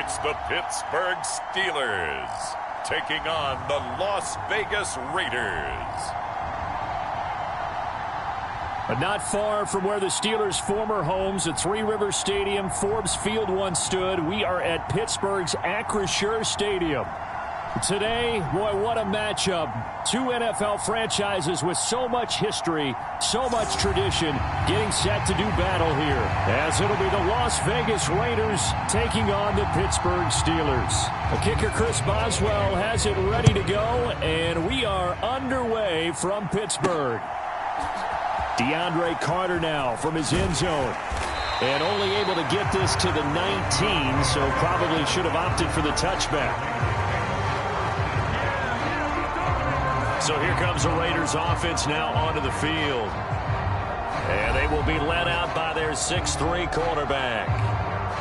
It's the Pittsburgh Steelers taking on the Las Vegas Raiders. But not far from where the Steelers' former homes at Three Rivers Stadium, Forbes Field once stood, we are at Pittsburgh's Acrisure Stadium. Today, boy, what a matchup. Two NFL franchises with so much history, so much tradition, getting set to do battle here. As it'll be the Las Vegas Raiders taking on the Pittsburgh Steelers. The kicker, Chris Boswell, has it ready to go, and we are underway from Pittsburgh. DeAndre Carter now from his end zone. And only able to get this to the 19, so probably should have opted for the touchback. So here comes the Raiders offense now onto the field. And they will be led out by their 6'3" quarterback.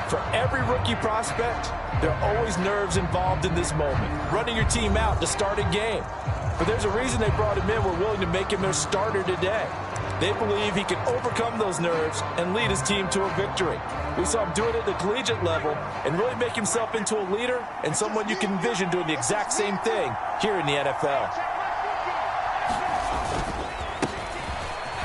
For every rookie prospect, there are always nerves involved in this moment. Running your team out to start a game. But there's a reason they brought him in. We're willing to make him their starter today. They believe he can overcome those nerves and lead his team to a victory. We saw him do it at the collegiate level and really make himself into a leader and someone you can envision doing the exact same thing here in the NFL.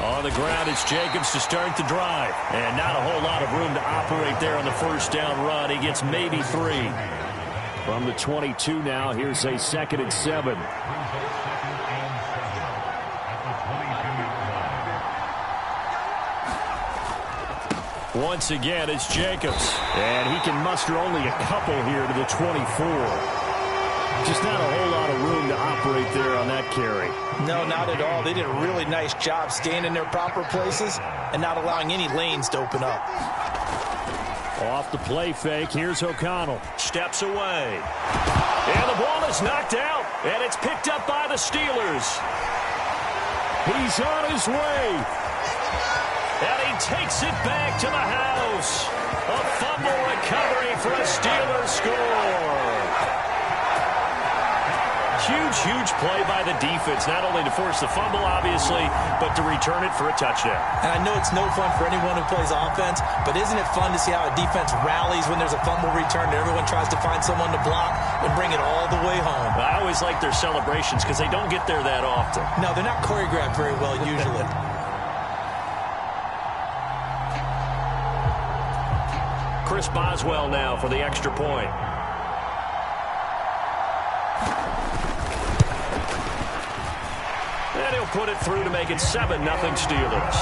On the ground, it's Jacobs to start the drive. And not a whole lot of room to operate there on the first down run. He gets maybe 3. From the 22 now, here's a 2nd and 7. Once again, it's Jacobs. And he can muster only a couple here to the 24. Just not a whole lot of room to operate there on that carry. No, not at all. They did a really nice job staying in their proper places and not allowing any lanes to open up. Off the play fake, here's O'Connell. Steps away. And the ball is knocked out, and it's picked up by the Steelers. He's on his way. And he takes it back to the house. A fumble recovery for a Steelers score. Huge play by the defense, not only to force the fumble, obviously, but to return it for a touchdown. And I know it's no fun for anyone who plays offense, but isn't it fun to see how a defense rallies when there's a fumble return and everyone tries to find someone to block and bring it all the way home? I always like their celebrations because they don't get there that often. No, they're not choreographed very well usually. Chris Boswell now for the extra point. And he'll put it through to make it 7-0 Steelers.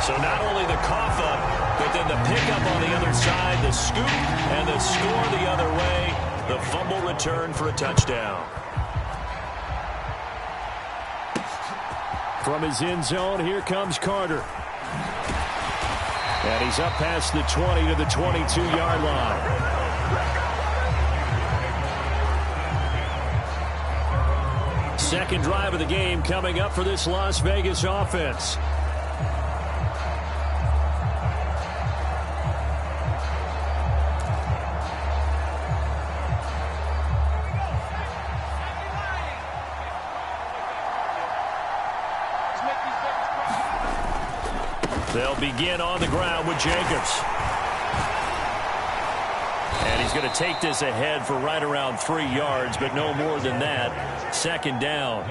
So not only the cough up, but then the pickup on the other side, the scoop, and the score the other way. The fumble return for a touchdown. From his end zone, here comes Carter. And he's up past the 20 to the 22-yard line. Second drive of the game coming up for this Las Vegas offense. They'll begin on the ground with Jacobs. And he's going to take this ahead for right around 3 yards, but no more than that. 2nd down.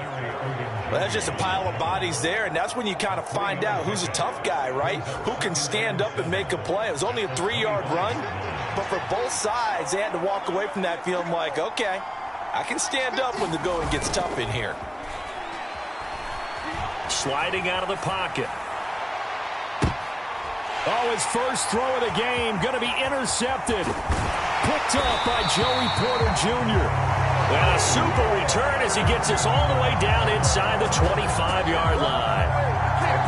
Well, that's just a pile of bodies there, and that's when you kind of find out who's a tough guy, right? Who can stand up and make a play. It was only a 3-yard run, but for both sides, they had to walk away from that feeling like, okay, I can stand up when the going gets tough in here. Sliding out of the pocket. Oh, his first throw of the game going to be intercepted. Picked up by Joey Porter Jr. And a super return as he gets this all the way down inside the 25-yard line.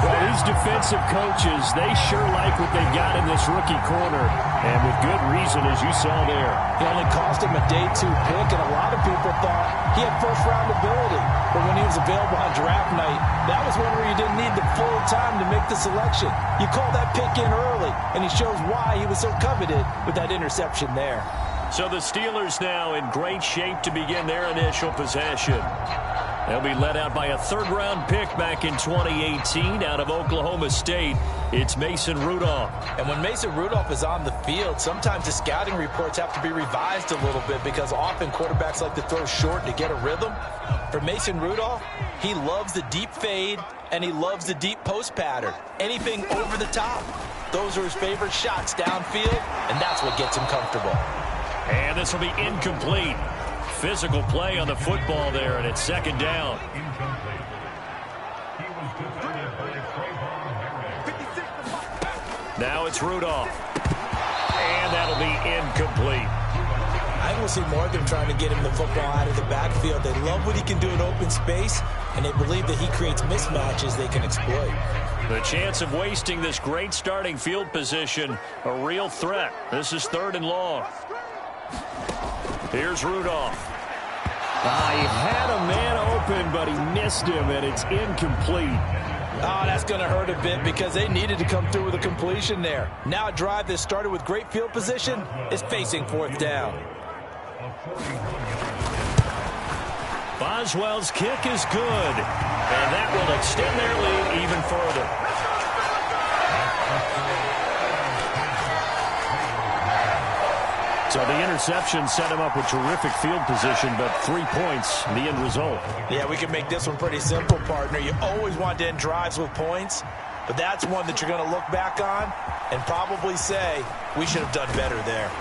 Well, these defensive coaches, they sure like what they've got in this rookie corner. And with good reason, as you saw there. It only cost him a day 2 pick, and a lot of people thought he had first-round ability. But when he was available on draft night, that was one where you didn't need the full time to make the selection. You call that pick in early, and he shows why he was so coveted with that interception there. So the Steelers now in great shape to begin their initial possession. They'll be led out by a 3rd-round pick back in 2018 out of Oklahoma State. It's Mason Rudolph. And when Mason Rudolph is on the field, sometimes the scouting reports have to be revised a little bit because often quarterbacks like to throw short to get a rhythm. For Mason Rudolph, he loves the deep fade and he loves the deep post pattern. Anything over the top, those are his favorite shots downfield, and that's what gets him comfortable. And this will be incomplete. Physical play on the football there, and it's second down. Now it's Rudolph. And that'll be incomplete. I think we'll see more of them trying to get him the football out of the backfield. They love what he can do in open space, and they believe that he creates mismatches they can exploit. The chance of wasting this great starting field position, a real threat. This is 3rd and long. Here's Rudolph. He had a man open, but he missed him, and it's incomplete. Oh, that's going to hurt a bit because they needed to come through with a completion there. Now a drive that started with great field position is facing 4th down. Boswell's kick is good, and that will extend their lead even further. So the interception set him up with terrific field position, but 3 points, the end result. Yeah, we can make this one pretty simple, partner. You always want to end drives with points, but that's one that you're going to look back on and probably say, we should have done better there.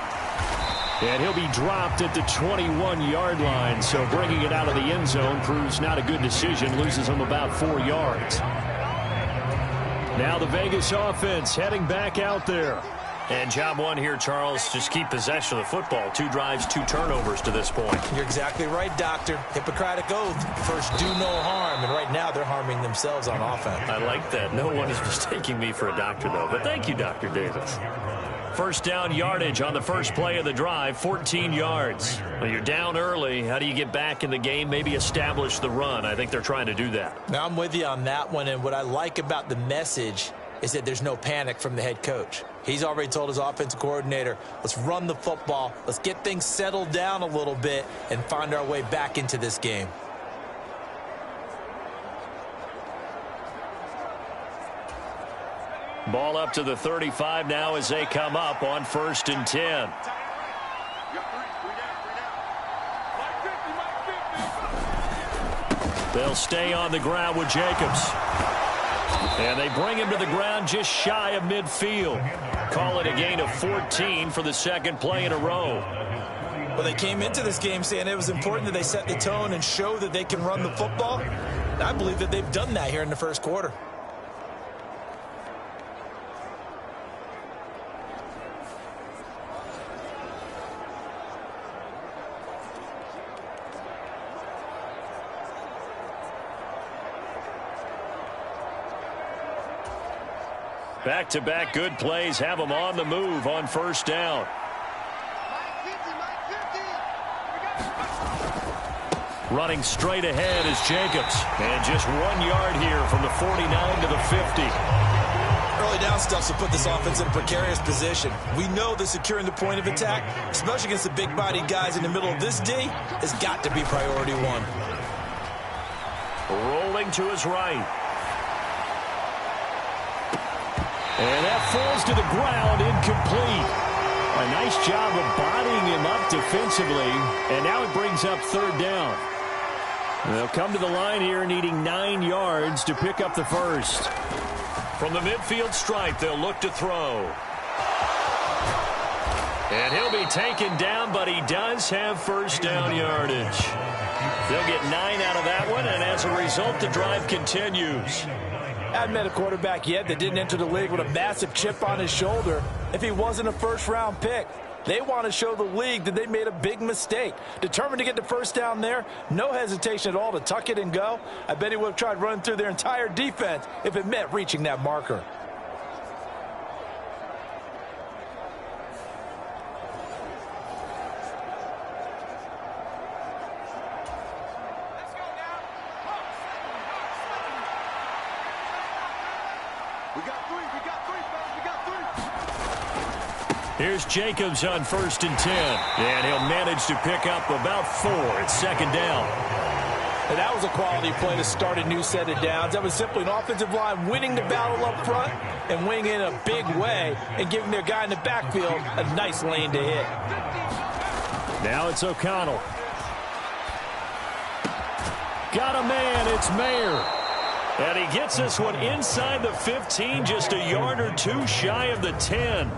And he'll be dropped at the 21-yard line, so bringing it out of the end zone proves not a good decision, loses him about 4 yards. Now the Vegas offense heading back out there. And job one here, Charles, just keep possession of the football. 2 drives, 2 turnovers to this point. You're exactly right, Doctor. Hippocratic oath. First, do no harm. And right now, they're harming themselves on offense. I like that. No one is mistaking me for a doctor, though. But thank you, Dr. Davis. First down yardage on the first play of the drive, 14 yards. Well, you're down early. How do you get back in the game, maybe establish the run? I think they're trying to do that. Now, I'm with you on that one. And what I like about the message is that there's no panic from the head coach. He's already told his offensive coordinator, let's run the football, let's get things settled down a little bit and find our way back into this game. Ball up to the 35 now as they come up on 1st and 10. They'll stay on the ground with Jacobs. And they bring him to the ground just shy of midfield. Call it a gain of 14 for the second play in a row. Well, they came into this game saying it was important that they set the tone and show that they can run the football. And I believe that they've done that here in the first quarter. Back-to-back good plays have them on the move on first down. Running straight ahead is Jacobs. And just 1 yard here from the 49 to the 50. Early down stuff to put this offense in a precarious position. We know that securing the point of attack, especially against the big-bodied guys in the middle of this D, has got to be priority one. Rolling to his right. And that falls to the ground, incomplete. A nice job of bodying him up defensively, and now it brings up 3rd down. They'll come to the line here needing 9 yards to pick up the first. From the midfield stripe, they'll look to throw. And he'll be taken down, but he does have first down yardage. They'll get 9 out of that one, and as a result, the drive continues. I haven't met a quarterback yet that didn't enter the league with a massive chip on his shoulder if he wasn't a first-round pick. They want to show the league that they made a big mistake. Determined to get the first down there, no hesitation at all to tuck it and go. I bet he would have tried running through their entire defense if it meant reaching that marker. Here's Jacobs on 1st and 10. And he'll manage to pick up about 4 at 2nd down. And that was a quality play to start a new set of downs. That was simply an offensive line winning the battle up front and winning in a big way and giving their guy in the backfield a nice lane to hit. Now it's O'Connell. Got a man, it's Mayer. And he gets this one inside the 15, just a yard or two shy of the 10.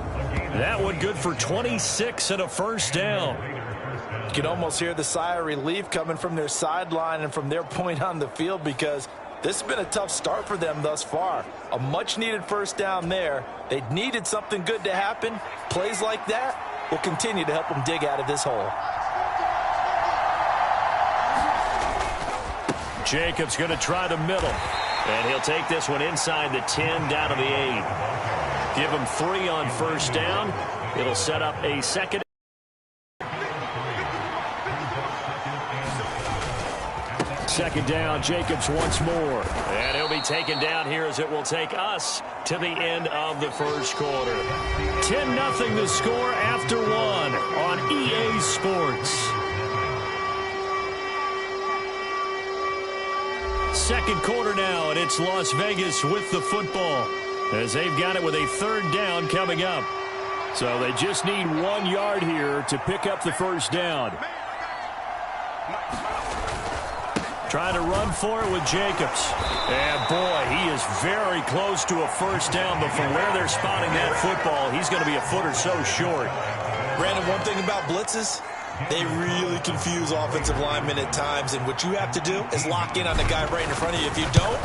That one good for 26 and a first down. You can almost hear the sigh of relief coming from their sideline and from their point on the field, because this has been a tough start for them thus far. A much-needed first down there. They needed something good to happen. Plays like that will continue to help them dig out of this hole. Jacobs going to try the middle. And he'll take this one inside the 10 down to the 8. Give him 3 on first down. It'll set up a second. Second down, Jacobs once more. And he'll be taken down here as it will take us to the end of the first quarter. 10-0 the score after 1 on EA Sports. Second quarter now, and it's Las Vegas with the football as they've got it with a third down coming up. So they just need 1 yard here to pick up the first down. Trying to run for it with Jacobs. And, boy, he is very close to a first down, but from where they're spotting that football, he's going to be a foot or so short. Brandon, one thing about blitzes, they really confuse offensive linemen at times, and what you have to do is lock in on the guy right in front of you. If you don't,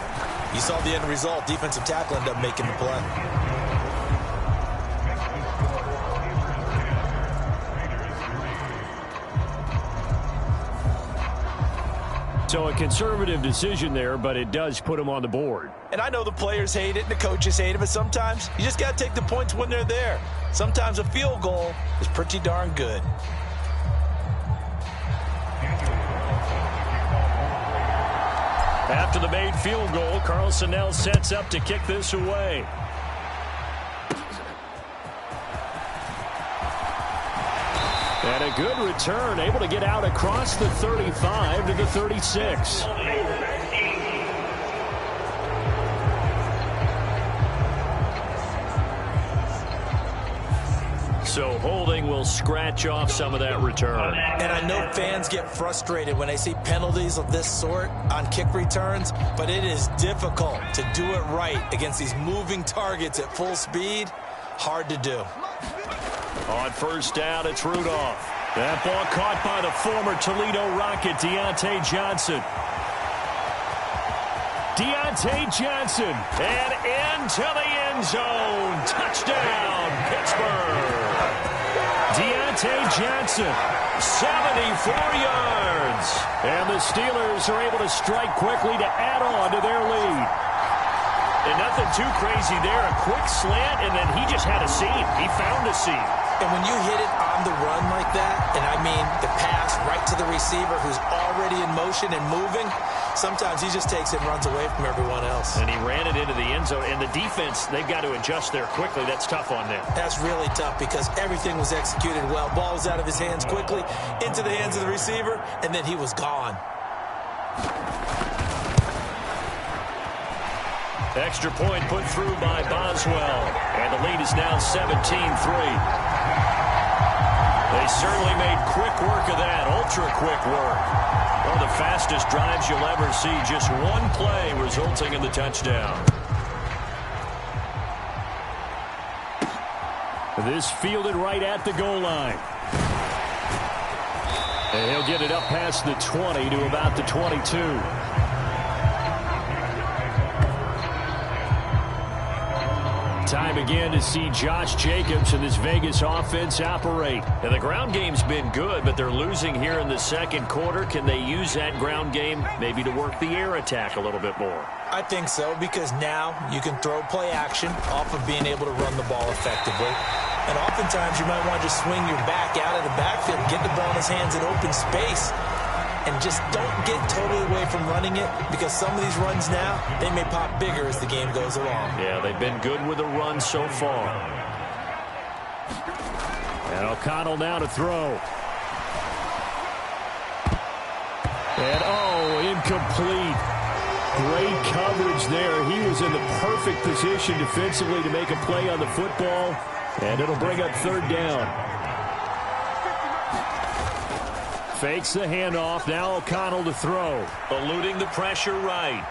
you saw the end result. Defensive tackle ended up making the play. So a conservative decision there, but it does put him on the board. And I know the players hate it and the coaches hate it, but sometimes you just got to take the points when they're there. Sometimes a field goal is pretty darn good. After the made field goal, Carlson now sets up to kick this away. And a good return, able to get out across the 35 to the 36. So holding will scratch off some of that return. And I know fans get frustrated when they see penalties of this sort on kick returns, but it is difficult to do it right against these moving targets at full speed. Hard to do. On first down, it's Rudolph. That ball caught by the former Toledo Rocket, Deontay Johnson. Deontay Johnson, and into the end zone. Touchdown, Pittsburgh. Deontay Johnson, 74 yards. And the Steelers are able to strike quickly to add on to their lead. And nothing too crazy there. A quick slant, and then he just had a seam. He found a seam. And when you hit it on the run like that, and I mean the pass right to the receiver who's already in motion and moving, sometimes he just takes it and runs away from everyone else. And he ran it into the end zone. And the defense, they've got to adjust there quickly. That's tough on them. That's really tough because everything was executed well. Ball was out of his hands quickly, into the hands of the receiver, and then he was gone. Extra point put through by Boswell. And the lead is now 17-3. They certainly made quick work of that, ultra-quick work. One of the fastest drives you'll ever see, just one play resulting in the touchdown. This fielded right at the goal line. And he'll get it up past the 20 to about the 22. Time again to see Josh Jacobs and this Vegas offense operate. And the ground game's been good, but they're losing here in the second quarter. Can they use that ground game maybe to work the air attack a little bit more? I think so, because now you can throw play action off of being able to run the ball effectively. And oftentimes you might want to just swing your back out of the backfield, get the ball in his hands in open space, and just don't get totally away from running it, because some of these runs now, they may pop bigger as the game goes along. Yeah, they've been good with the run so far. And O'Connell now to throw. And, incomplete. Great coverage there. He was in the perfect position defensively to make a play on the football, and it'll bring up third down. Fakes the handoff. Now O'Connell to throw. Eluding the pressure right.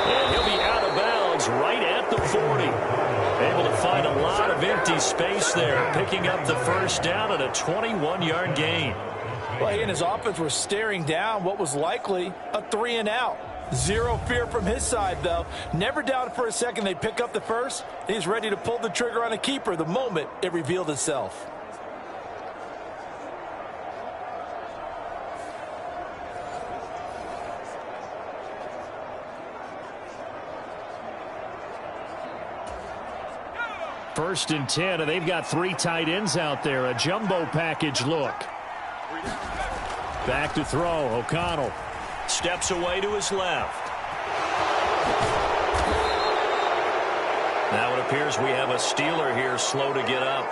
And he'll be out of bounds right at the 40. Able to find a lot of empty space there, picking up the first down at a 21-yard gain. Well, he and his offense were staring down what was likely a 3-and-out. Zero fear from his side, though. Never doubted for a second they'd pick up the first. He's ready to pull the trigger on a keeper the moment it revealed itself. First and 10, and they've got 3 tight ends out there. A jumbo package look. Back to throw. O'Connell steps away to his left. Now it appears we have a Steeler here slow to get up.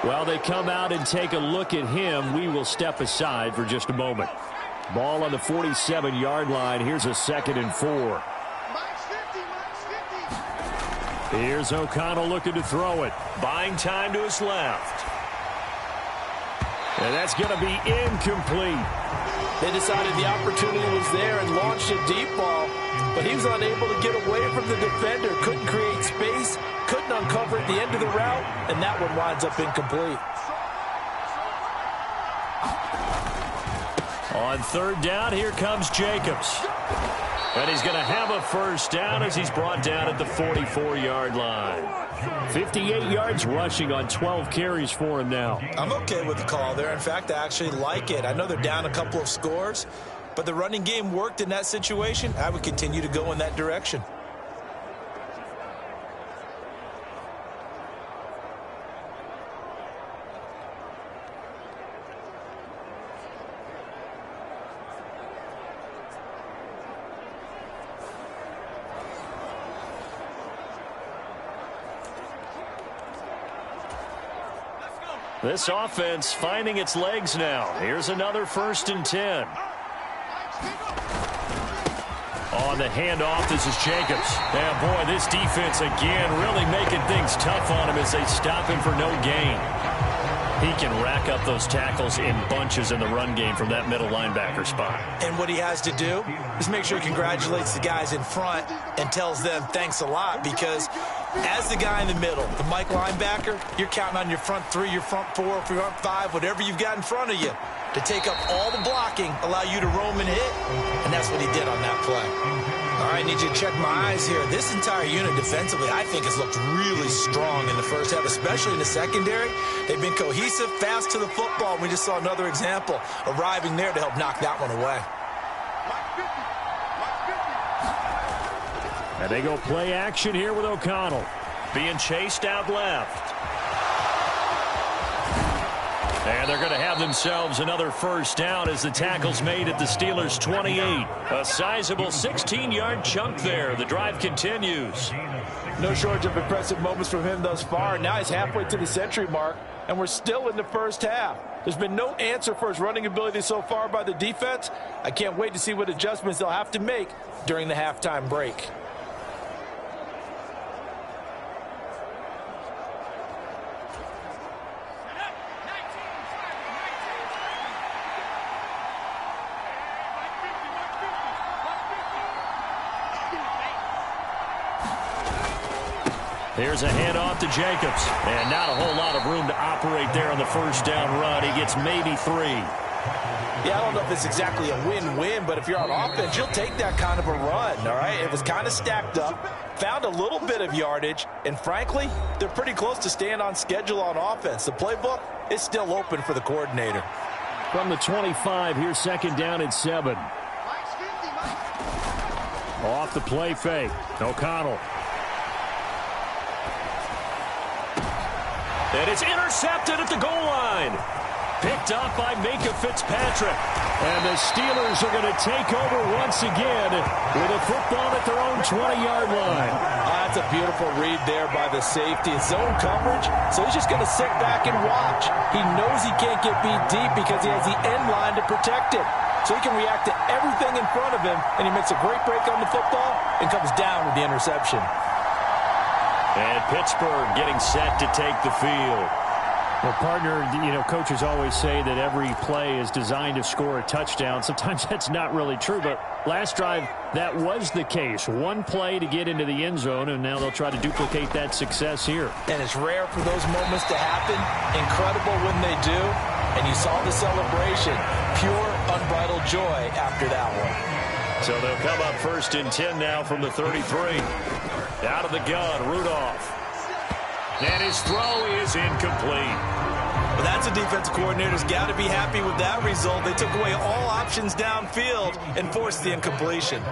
While they come out and take a look at him, we will step aside for just a moment. Ball on the 47-yard line. Here's a 2nd and 4. Here's O'Connell looking to throw it. Buying time to his left. And that's going to be incomplete. They decided the opportunity was there and launched a deep ball, but he was unable to get away from the defender. Couldn't create space, couldn't uncover at the end of the route, and that one winds up incomplete. On third down, here comes Jacobs. And he's going to have a first down as he's brought down at the 44-yard line. 58 yards rushing on 12 carries for him now. I'm okay with the call there. In fact, I actually like it. I know they're down a couple of scores, but the running game worked in that situation. I would continue to go in that direction. This offense finding its legs now. Here's another 1st and 10. On the handoff, this is Jacobs. And boy, this defense again really making things tough on him as they stop him for no gain. He can rack up those tackles in bunches in the run game from that middle linebacker spot. And what he has to do is make sure he congratulates the guys in front and tells them thanks a lot, because as the guy in the middle, the Mike linebacker, you're counting on your front 3, your front 4, your front 5, whatever you've got in front of you to take up all the blocking, allow you to roam and hit, and that's what he did on that play. All right, I need you to check my eyes here. This entire unit defensively, I think, has looked really strong in the first half, especially in the secondary. They've been cohesive, fast to the football. We just saw another example arriving there to help knock that one away. And they go play action here with O'Connell. Being chased out left. And they're going to have themselves another first down as the tackle's made at the Steelers' 28. A sizable 16-yard chunk there. The drive continues. No shortage of impressive moments from him thus far. Now he's halfway to the century mark, and we're still in the first half. There's been no answer for his running ability so far by the defense. I can't wait to see what adjustments they'll have to make during the halftime break. Here's a handoff to Jacobs. And not a whole lot of room to operate there on the first down run. He gets maybe 3. Yeah, I don't know if it's exactly a win-win, but if you're on offense, you'll take that kind of a run, all right? It was kind of stacked up, found a little bit of yardage, and frankly, they're pretty close to staying on schedule on offense. The playbook is still open for the coordinator. From the 25, here's 2nd down and 7. Off the play fake. O'Connell. And it's intercepted at the goal line. Picked off by Minka Fitzpatrick. And the Steelers are going to take over once again with a football at their own 20-yard line. That's a beautiful read there by the safety. It's zone coverage, so he's just going to sit back and watch. He knows he can't get beat deep because he has the end line to protect it. So he can react to everything in front of him, and he makes a great break on the football and comes down with the interception. And Pittsburgh getting set to take the field. Well, partner, coaches always say that every play is designed to score a touchdown. Sometimes that's not really true, but last drive, that was the case. One play to get into the end zone, and now they'll try to duplicate that success here. And it's rare for those moments to happen. Incredible when they do. And you saw the celebration. Pure, unbridled joy after that one. So they'll come up 1st and 10 now from the 33. Out of the gun, Rudolph. And his throw is incomplete. Well, that's a defense coordinator's got to be happy with that result. They took away all options downfield and forced the incompletion.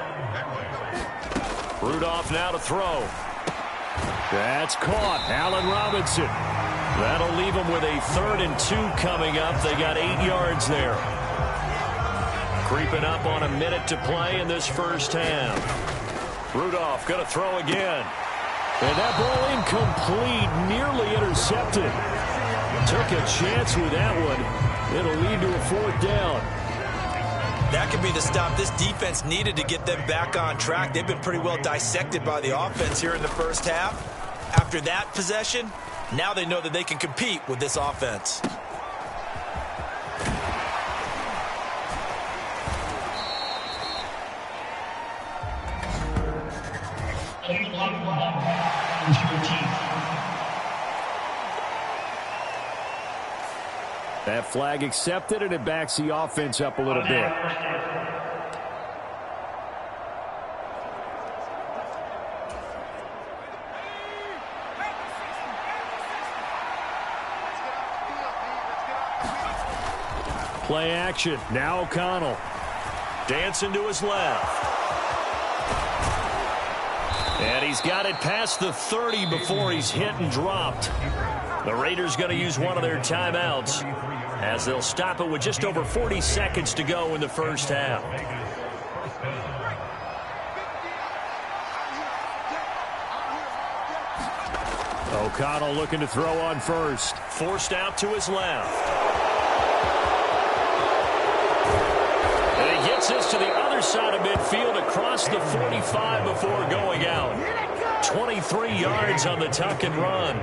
Rudolph now to throw. That's caught. Allen Robinson. That'll leave them with a 3rd and 2 coming up. They got 8 yards there. Creeping up on a minute to play in this first half. Rudolph going to throw again. And that ball incomplete, nearly intercepted. Took a chance with that one. It'll lead to a 4th down. That could be the stop this defense needed to get them back on track. They've been pretty well dissected by the offense here in the first half. After that possession, now they know that they can compete with this offense. That flag accepted, and it backs the offense up a little bit. Play action. Now O'Connell. Dancing to his left. And he's got it past the 30 before he's hit and dropped. The Raiders going to use one of their timeouts as they'll stop it with just over 40 seconds to go in the first half. O'Connell looking to throw on first. Forced out to his left. And he gets this to the other side of midfield across the 45 before going out. 23 yards on the tuck and run.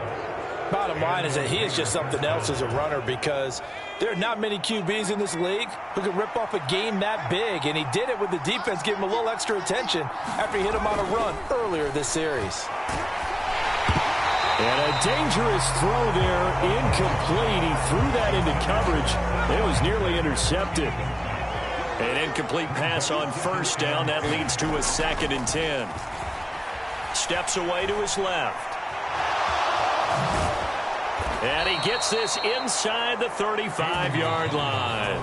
Bottom line is that he is just something else as a runner because there are not many QBs in this league who can rip off a game that big, and he did it with the defense giving him a little extra attention after he hit him on a run earlier this series. And a dangerous throw there, incomplete. He threw that into coverage. It was nearly intercepted. An incomplete pass on first down. That leads to a 2nd and 10. Steps away to his left. And he gets this inside the 35-yard line.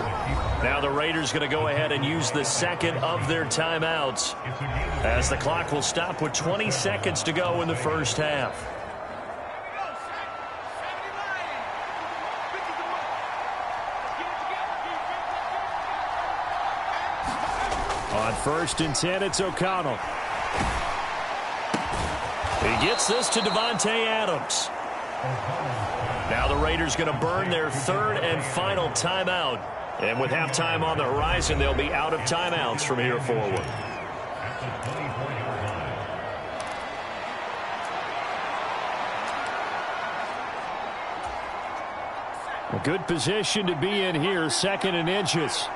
Now the Raiders going to go ahead and use the 2nd of their timeouts as the clock will stop with 20 seconds to go in the first half. On 1st and 10, it's O'Connell. He gets this to Devontae Adams. Now the Raiders going to burn their 3rd and final timeout. And with halftime on the horizon, they'll be out of timeouts from here forward. A good position to be in here, 2nd and inches.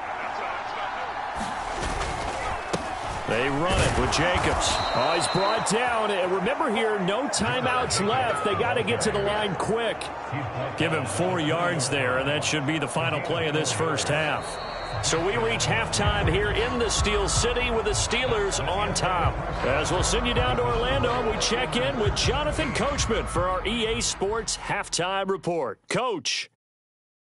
They run it with Jacobs. Oh, he's brought down. And remember here, no timeouts left. They got to get to the line quick. Give him 4 yards there, and that should be the final play of this first half. So we reach halftime here in the Steel City with the Steelers on top. As we'll send you down to Orlando, and we check in with Jonathan Coachman for our EA Sports Halftime Report. Coach.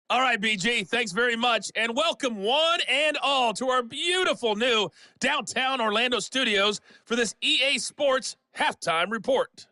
All right, BG, thanks very much, and welcome one and all to our beautiful new downtown Orlando studios for this EA Sports Halftime Report.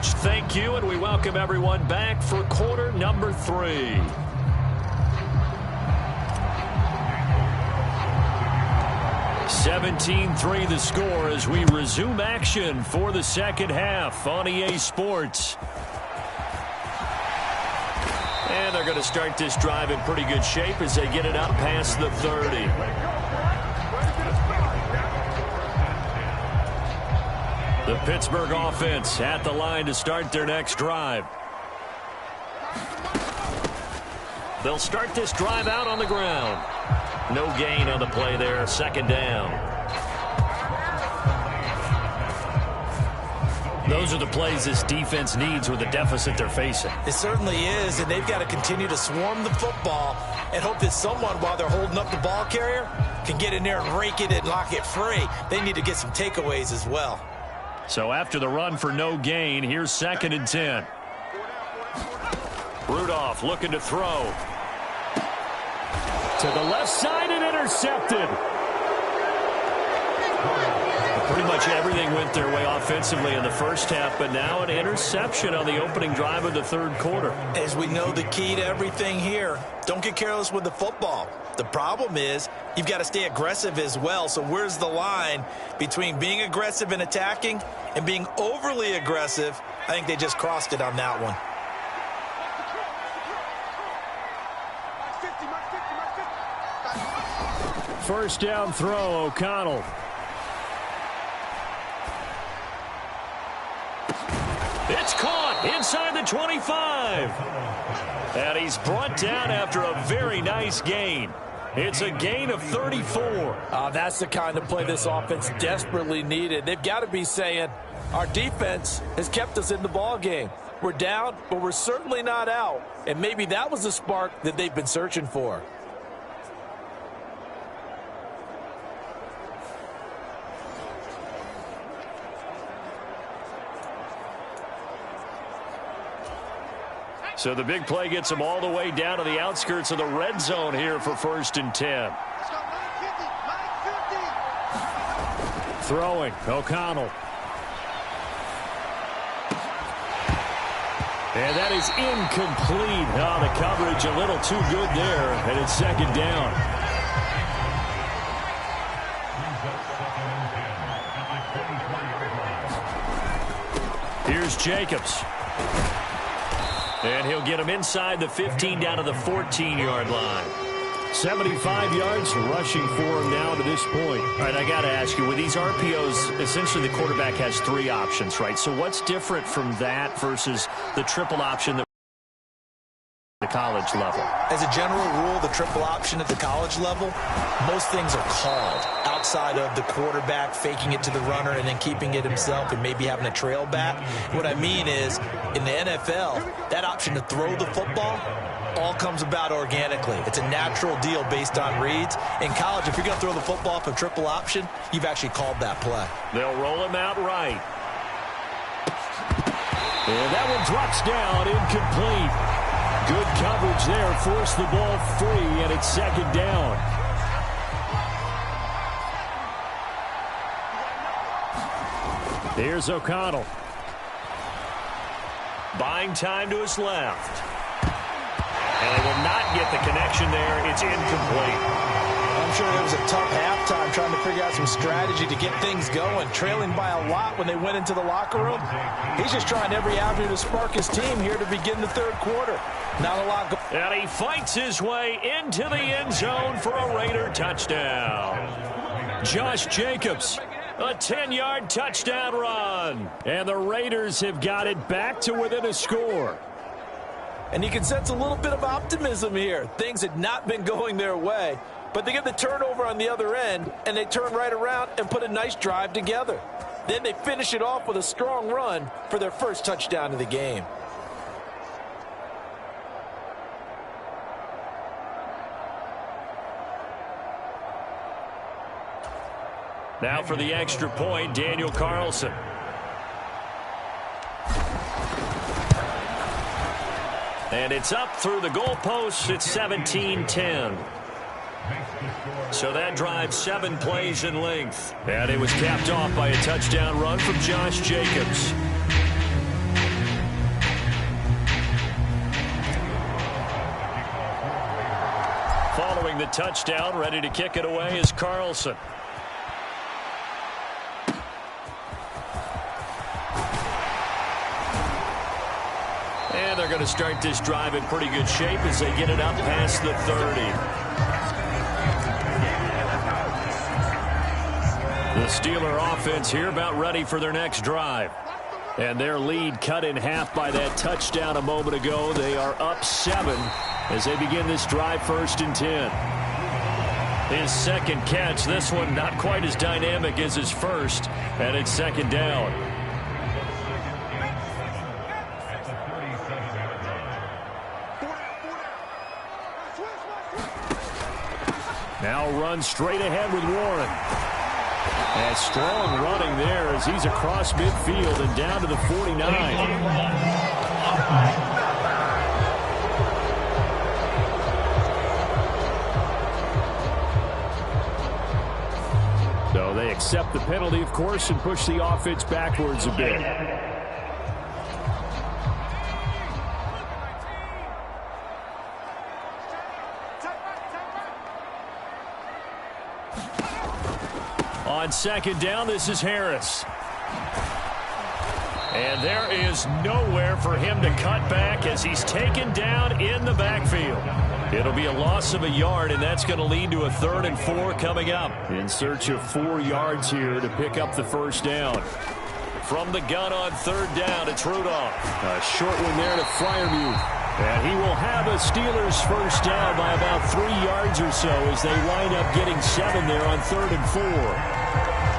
much. Thank you, and we welcome everyone back for quarter number 3. (17-3) the score as we resume action for the second half on EA Sports. And they're going to start this drive in pretty good shape as they get it out past the 30. The Pittsburgh offense at the line to start their next drive. They'll start this drive out on the ground. No gain on the play there, second down. Those are the plays this defense needs with the deficit they're facing. It certainly is, and they've got to continue to swarm the football and hope that someone, while they're holding up the ball carrier, can get in there and rake it and lock it free. They need to get some takeaways as well. So after the run for no gain, here's 2nd and 10. Rudolph looking to throw. To the left side and intercepted. Pretty much everything went their way offensively in the first half, but now an interception on the opening drive of the third quarter. As we know, the key to everything here, don't get careless with the football. The problem is you've got to stay aggressive as well. So where's the line between being aggressive and attacking and being overly aggressive? I think they just crossed it on that one. First down throw, O'Connell. It's caught inside the 25. And he's brought down after a very nice gain. It's a gain of 34. That's the kind of play this offense desperately needed. They've got to be saying, our defense has kept us in the ball game. We're down, but we're certainly not out. And maybe that was the spark that they've been searching for. So the big play gets them all the way down to the outskirts of the red zone here for 1st and 10. Throwing, O'Connell. And that is incomplete. Oh, the coverage a little too good there, and it's 2nd down. Here's Jacobs. And he'll get him inside the 15 down to the 14-yard line. 75 yards rushing for him now to this point. All right, I got to ask you, with these RPOs, essentially the quarterback has 3 options, right? So what's different from that versus the triple option that the college level? As a general rule, the triple option at the college level, most things are called outside of the quarterback faking it to the runner and then keeping it himself and maybe having a trail back. What I mean is, in the NFL, that option to throw the football all comes about organically. It's a natural deal based on reads. In college, if you're going to throw the football off a triple option, you've actually called that play. They'll roll him out right. And that one drops down, incomplete. Good coverage there, forced the ball free, and it's 2nd down. Here's O'Connell. Buying time to his left. And they will not get the connection there. It's incomplete. I'm sure it was a tough halftime trying to figure out some strategy to get things going. Trailing by a lot when they went into the locker room. He's just trying every avenue to spark his team here to begin the third quarter. Not a lot. And he fights his way into the end zone for a Raider touchdown. Josh Jacobs, a 10-yard touchdown run. And the Raiders have got it back to within a score. And you can sense a little bit of optimism here. Things had not been going their way, but they get the turnover on the other end, and they turn right around and put a nice drive together. Then they finish it off with a strong run for their first touchdown of the game. Now for the extra point, Daniel Carlson. And it's up through the goalposts. It's 17-10. So that drives 7 plays in length. And it was capped off by a touchdown run from Josh Jacobs. a touchdown. Ready to kick it away is Carlson. And they're going to start this drive in pretty good shape as they get it up past the 30. The Steeler offense here about ready for their next drive. And their lead cut in half by that touchdown a moment ago. They are up 7 as they begin this drive, 1st and 10. His second catch, this one not quite as dynamic as his first, and it's 2nd down. Now run straight ahead with Warren. And strong running there as he's across midfield and down to the 49. So they accept the penalty, of course, and push the offense backwards a bit. On 2nd down, this is Harris. And there is nowhere for him to cut back as he's taken down in the backfield. It'll be a loss of a yard, and that's going to lead to a 3rd and 4 coming up. In search of 4 yards here to pick up the 1st down. From the gun on 3rd down, it's Rudolph. A short one there to Freiermuth. And he will have a Steelers 1st down by about 3 yards or so as they wind up getting 7 there on 3rd and 4.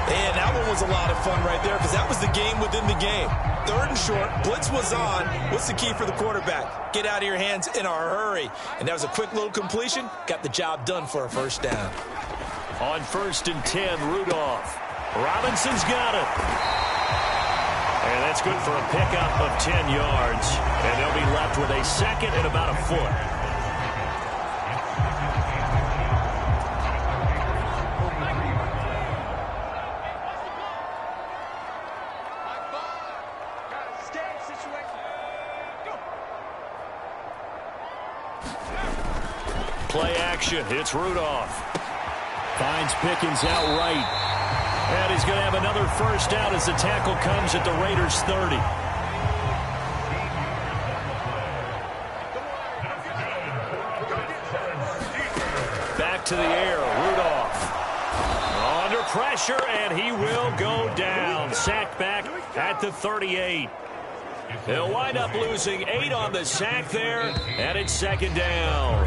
And that one was a lot of fun right there because that was the game within the game. 3rd and short, blitz was on. What's the key for the quarterback? Get out of your hands in a hurry. And that was a quick little completion. Got the job done for a 1st down. On 1st and 10, Rudolph. Robinson's got it. And that's good for a pickup of 10 yards. And they'll be left with a 2nd and about a foot. Play action. It's Rudolph. Finds Pickens out right. And he's going to have another 1st down as the tackle comes at the Raiders' 30. Back to the air. Rudolph. Under pressure, and he will go down. Sacked back at the 38. They'll wind up losing 8 on the sack there, and it's 2nd down.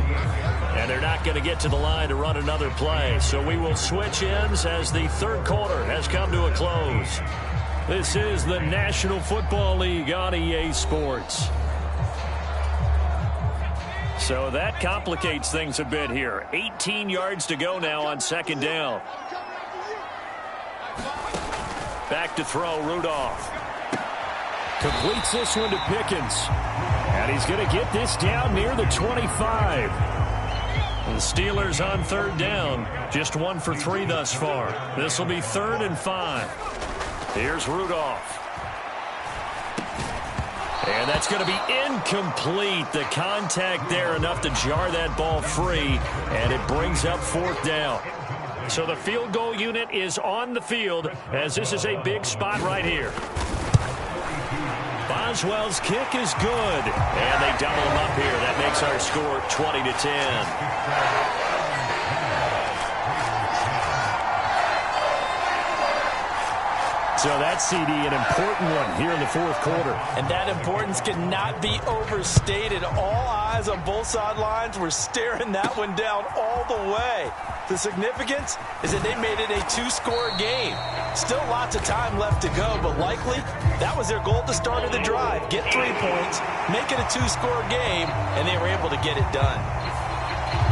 And they're not going to get to the line to run another play. So we will switch ends as the 3rd quarter has come to a close. This is the National Football League on EA Sports. So that complicates things a bit here. 18 yards to go now on 2nd down. Back to throw, Rudolph. Completes this one to Pickens. And he's going to get this down near the 25. The Steelers on 3rd down. Just 1 for 3 thus far. This will be 3rd and 5. Here's Rudolph. And that's going to be incomplete. The contact there enough to jar that ball free. And it brings up 4th down. So the field goal unit is on the field as this is a big spot right here. Boswell's kick is good. And they double him up here. That makes our score 20-10. So that CD, an important one here in the 4th quarter. And that importance cannot be overstated. All eyes on both sidelines were staring that one down all the way. The significance is that they made it a 2-score game. Still lots of time left to go, but likely that was their goal at the start of the drive. Get 3 points, make it a 2-score game, and they were able to get it done.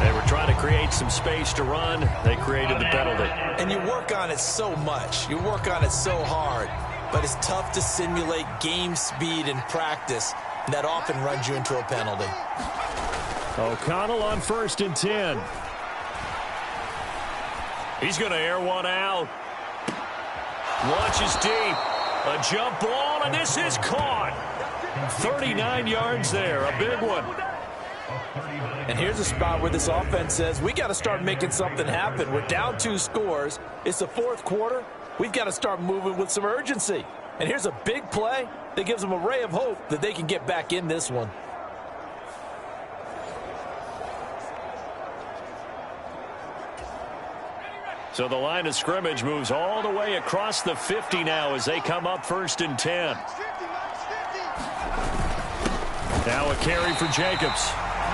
They were trying to create some space to run. They created the penalty. And you work on it so much. You work on it so hard. But it's tough to simulate game speed in practice. And that often runs you into a penalty. O'Connell on 1st and 10. He's going to air one out. Launches deep. A jump ball, and this is caught. 39 yards there. A big one. And here's a spot where this offense says, we got to start making something happen. We're down 2 scores. It's the 4th quarter. We've got to start moving with some urgency. And here's a big play that gives them a ray of hope that they can get back in this one. So the line of scrimmage moves all the way across the 50 now as they come up 1st and 10. Now a carry for Jacobs.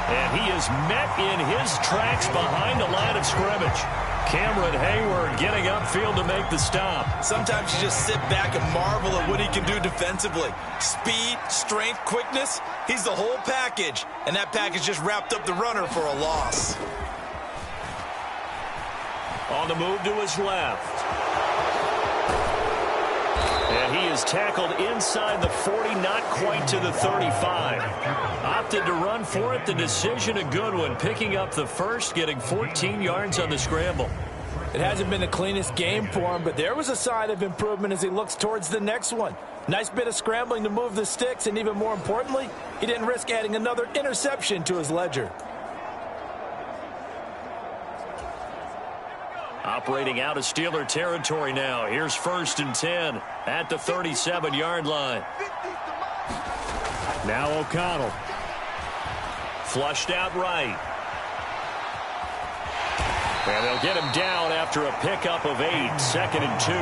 And he is met in his tracks behind the line of scrimmage. Cameron Hayward getting upfield to make the stop. Sometimes you just sit back and marvel at what he can do defensively. Speed, strength, quickness, he's the whole package. And that package just wrapped up the runner for a loss. On the move to his left. And he is tackled inside the 40, not quite to the 35. Opted to run for it. The decision a good one. Picking up the first, getting 14 yards on the scramble. It hasn't been the cleanest game for him, but there was a sign of improvement as he looks towards the next one. Nice bit of scrambling to move the sticks, and even more importantly, he didn't risk adding another interception to his ledger. Operating out of Steeler territory now. Here's 1st and 10 at the 37-yard line. Now O'Connell. Flushed out right. And they'll get him down after a pickup of 8. 2nd and 2.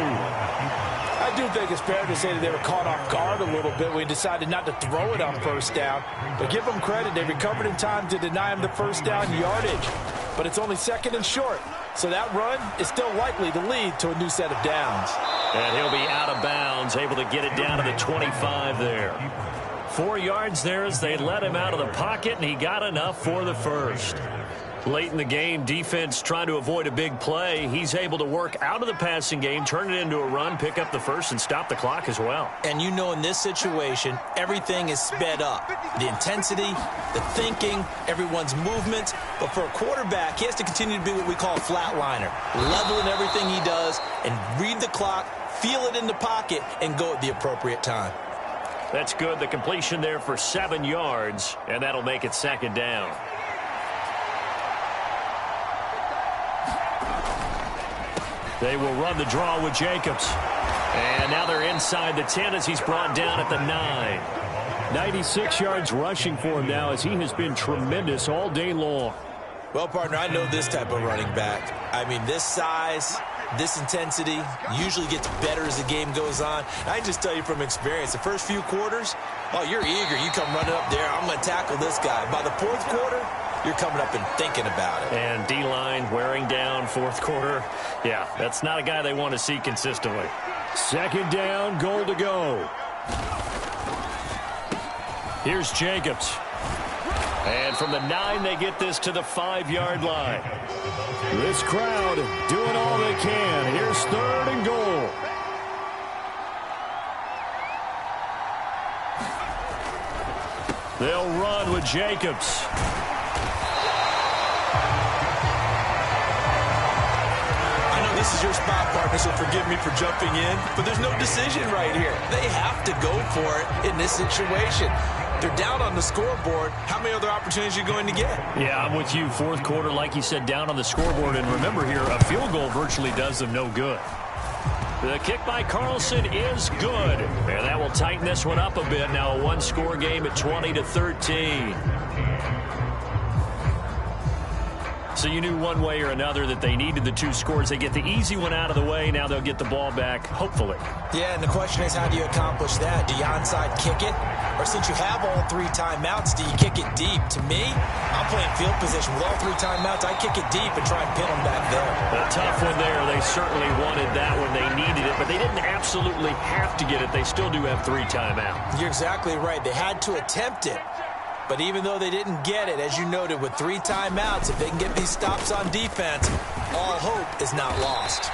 I do think it's fair to say that they were caught off guard a little bit when he decided not to throw it on 1st down. But give them credit. They recovered in time to deny him the 1st down yardage. But it's only 2nd and short. So that run is still likely to lead to a new set of downs. And he'll be out of bounds, able to get it down to the 25 there. 4 yards there as they let him out of the pocket, and he got enough for the first. Late in the game, defense trying to avoid a big play. He's able to work out of the passing game, turn it into a run, pick up the first, and stop the clock as well. And you know in this situation, everything is sped up. The intensity, the thinking, everyone's movement. But for a quarterback, he has to continue to be what we call a flatliner. Level in everything he does and read the clock, feel it in the pocket, and go at the appropriate time. That's good. The completion there for 7 yards, and that'll make it 2nd down. They will run the draw with Jacobs. And now they're inside the 10 as he's brought down at the 9. 96 yards rushing for him now as he has been tremendous all day long. Well, partner, I know this type of running back. I mean, this size, this intensity usually gets better as the game goes on. I just tell you from experience, the first few quarters, oh, you're eager. You come running up there, I'm going to tackle this guy. By the 4th quarter, you're coming up and thinking about it. And D-line wearing down 4th quarter. Yeah, that's not a guy they want to see consistently. 2nd down, goal to go. Here's Jacobs. And from the 9, they get this to the 5-yard line. This crowd doing all they can. Here's 3rd and goal. They'll run with Jacobs. This is your spot, partner, so forgive me for jumping in, but there's no decision right here. They have to go for it in this situation. They're down on the scoreboard. How many other opportunities are you going to get? Yeah, I'm with you. 4th quarter, like you said, down on the scoreboard. And remember here, a field goal virtually does them no good. The kick by Carlson is good. And that will tighten this one up a bit. Now a 1-score game at 20-13. So you knew one way or another that they needed the 2 scores. They get the easy one out of the way. Now they'll get the ball back, hopefully. Yeah, and the question is, how do you accomplish that? Do you onside kick it? Or since you have all 3 timeouts, do you kick it deep? To me, I'm playing field position. With all 3 timeouts, I kick it deep and try and pin them back there. A tough one there. They certainly wanted that when they needed it, but they didn't absolutely have to get it. They still do have 3 timeouts. You're exactly right. They had to attempt it. But even though they didn't get it, as you noted, with 3 timeouts, if they can get these stops on defense, all hope is not lost.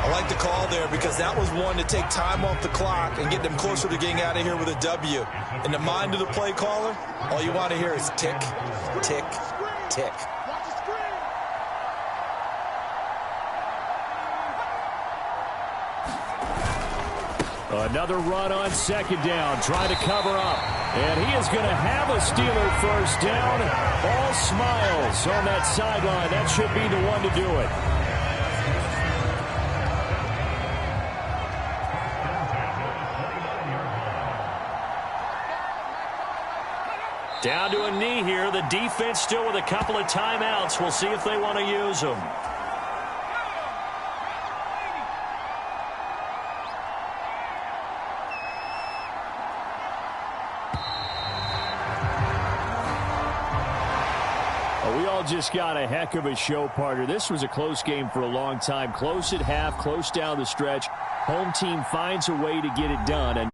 I like the call there because that was one to take time off the clock and get them closer to getting out of here with a W. In the mind of the play caller, all you want to hear is tick, tick, tick. Another run on second down, trying to cover up. And he is going to have a Steeler first down. All smiles on that sideline. That should be the one to do it. Down to a knee here. The defense still with a couple of timeouts. We'll see if they want to use them. We all just got a heck of a show, partner. This was a close game for a long time. Close at half, close down the stretch. Home team finds a way to get it done. And